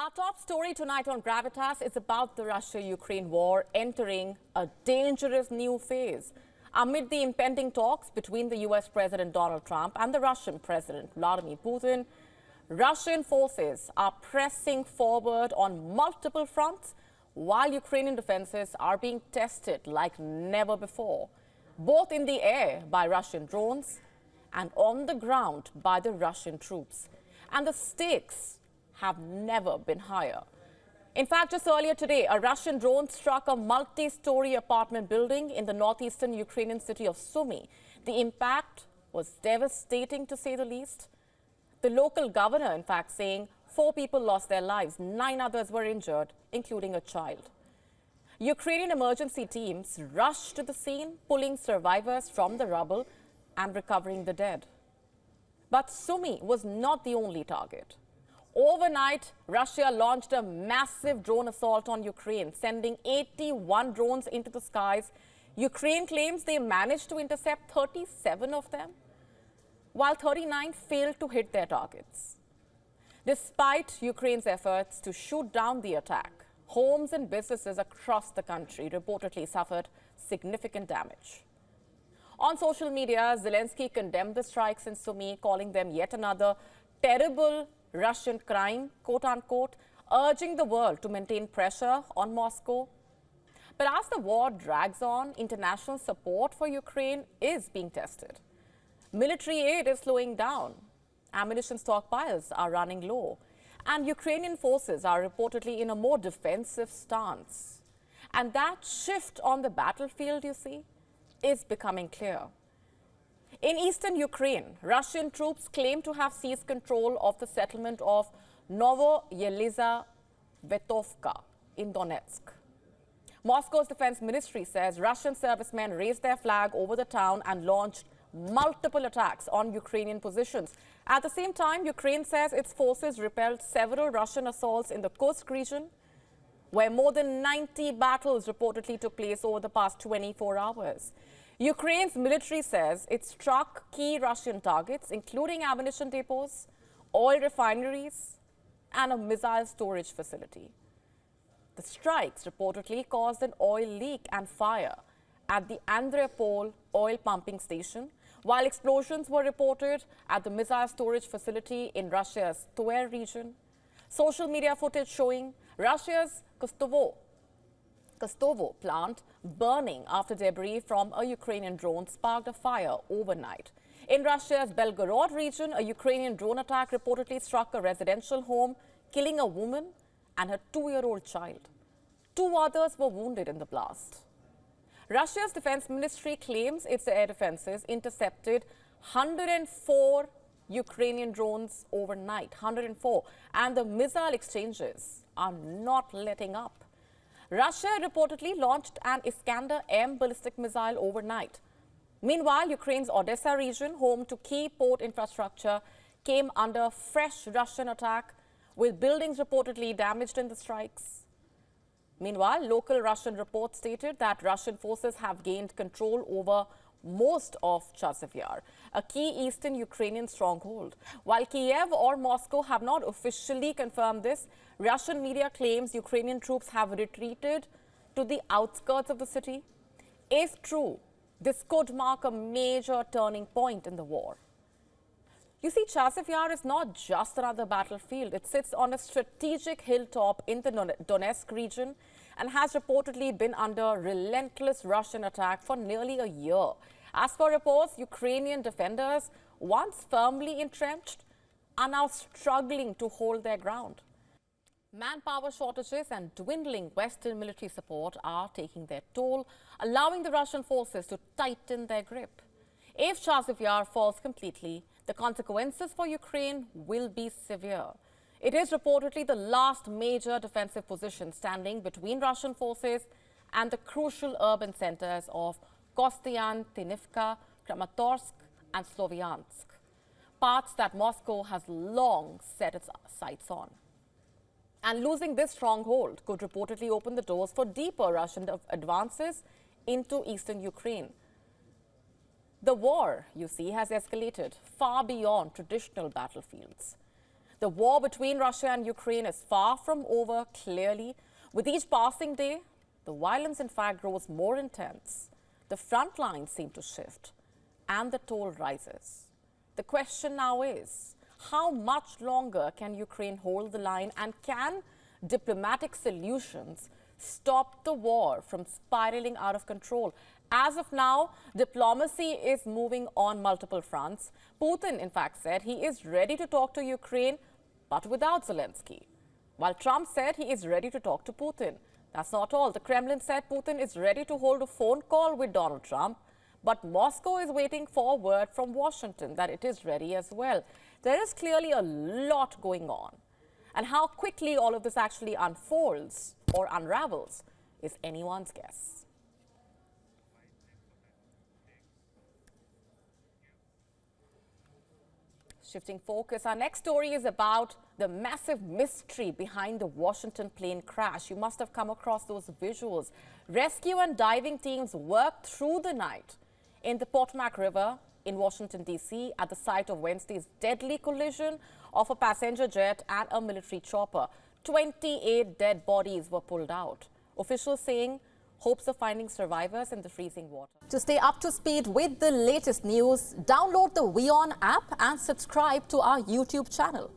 Our top story tonight on Gravitas is about the Russia-Ukraine war entering a dangerous new phase. Amid the impending talks between the US President Donald Trump and the Russian President Vladimir Putin, Russian forces are pressing forward on multiple fronts while Ukrainian defenses are being tested like never before, both in the air by Russian drones and on the ground by the Russian troops. And the stakes have never been higher. In fact, just earlier today, a Russian drone struck a multi-story apartment building in the northeastern Ukrainian city of Sumy. The impact was devastating, to say the least. The local governor, in fact, saying 4 people lost their lives, 9 others were injured, including a child. Ukrainian emergency teams rushed to the scene, pulling survivors from the rubble and recovering the dead. But Sumy was not the only target. Overnight, Russia launched a massive drone assault on Ukraine, sending 81 drones into the skies. Ukraine claims they managed to intercept 37 of them, while 39 failed to hit their targets. Despite Ukraine's efforts to shoot down the attack, homes and businesses across the country reportedly suffered significant damage. On social media, Zelensky condemned the strikes in Sumy, calling them yet another terrible Russian crime, quote-unquote, urging the world to maintain pressure on Moscow. But as the war drags on, international support for Ukraine is being tested. Military aid is slowing down. Ammunition stockpiles are running low. And Ukrainian forces are reportedly in a more defensive stance. And that shift on the battlefield, you see, is becoming clear. In eastern Ukraine, Russian troops claim to have seized control of the settlement of Novoyelizavetovka in Donetsk. Moscow's defense ministry says Russian servicemen raised their flag over the town and launched multiple attacks on Ukrainian positions. At the same time, Ukraine says its forces repelled several Russian assaults in the Kursk region, where more than 90 battles reportedly took place over the past 24 hours. Ukraine's military says it struck key Russian targets, including ammunition depots, oil refineries, and a missile storage facility. The strikes reportedly caused an oil leak and fire at the Andreypol oil pumping station, while explosions were reported at the missile storage facility in Russia's Tver region. Social media footage showing Russia's Kostovo plant burning after debris from a Ukrainian drone sparked a fire overnight. In Russia's Belgorod region, a Ukrainian drone attack reportedly struck a residential home, killing a woman and her 2-year-old child. 2 others were wounded in the blast. Russia's defense ministry claims its air defenses intercepted 104 Ukrainian drones overnight, 104, and the missile exchanges are not letting up. Russia reportedly launched an Iskander-M ballistic missile overnight. Meanwhile, Ukraine's Odessa region, home to key port infrastructure, came under fresh Russian attack, with buildings reportedly damaged in the strikes. Meanwhile, local Russian reports stated that Russian forces have gained control over most of Chasi Yar, a key eastern Ukrainian stronghold. While Kiev or Moscow have not officially confirmed this, Russian media claims Ukrainian troops have retreated to the outskirts of the city. If true, this could mark a major turning point in the war. You see, Chasi Yar is not just another battlefield. It sits on a strategic hilltop in the Donetsk region and has reportedly been under relentless Russian attack for nearly a year. As per reports, Ukrainian defenders, once firmly entrenched, are now struggling to hold their ground. Manpower shortages and dwindling Western military support are taking their toll, allowing the Russian forces to tighten their grip. If Chasi Yar falls completely, the consequences for Ukraine will be severe. It is reportedly the last major defensive position standing between Russian forces and the crucial urban centers of Kostyantynivka, Kramatorsk, and Sloviansk, parts that Moscow has long set its sights on. And losing this stronghold could reportedly open the doors for deeper Russian advances into eastern Ukraine. The war, you see, has escalated far beyond traditional battlefields. The war between Russia and Ukraine is far from over, clearly. With each passing day, the violence in fact grows more intense. The front lines seem to shift and the toll rises. The question now is, how much longer can Ukraine hold the line, and can diplomatic solutions stop the war from spiraling out of control? As of now, diplomacy is moving on multiple fronts. Putin, in fact, said he is ready to talk to Ukraine, but without Zelensky. While Trump said he is ready to talk to Putin. That's not all. The Kremlin said Putin is ready to hold a phone call with Donald Trump, but Moscow is waiting for word from Washington that it is ready as well. There is clearly a lot going on. And how quickly all of this actually unfolds or unravels is anyone's guess. Shifting focus, our next story is about the massive mystery behind the Washington plane crash. You must have come across those visuals. Rescue and diving teams worked through the night in the Potomac River in Washington, D.C. at the site of Wednesday's deadly collision of a passenger jet and a military chopper. 28 dead bodies were pulled out. Officials saying hopes of finding survivors in the freezing water. To stay up to speed with the latest news, download the WION app and subscribe to our YouTube channel.